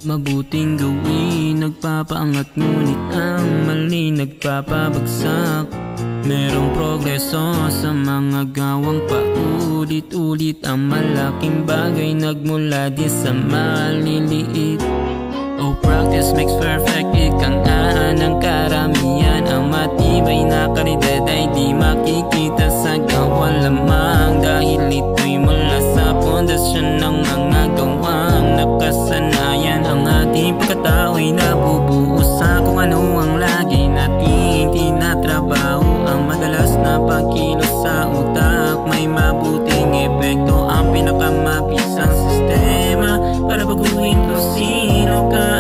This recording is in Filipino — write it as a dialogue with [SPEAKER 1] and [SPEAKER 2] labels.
[SPEAKER 1] Mabuting gawin, nagpapaangat, ngunit ang mali nagpapabagsak. Merong progreso sa mga gawang paulit-ulit. Ang malaking bagay nagmula din sa maliliit. Oh, practice makes perfect, ika nga ng karamihan. Ang matibay na kalidad ay di makikita sa gawa lamang, dahil ito'y mula sa pundasyon ng mga gawang nakasanayan. Ang ating pagkatao'y nabubuo sa kung ano ang lagi nating tinatrabaho. Ang madalas na pagkilos sa utak may mabuting epekto. Ang pinakamabisang sistema para baguhin kung sino ka.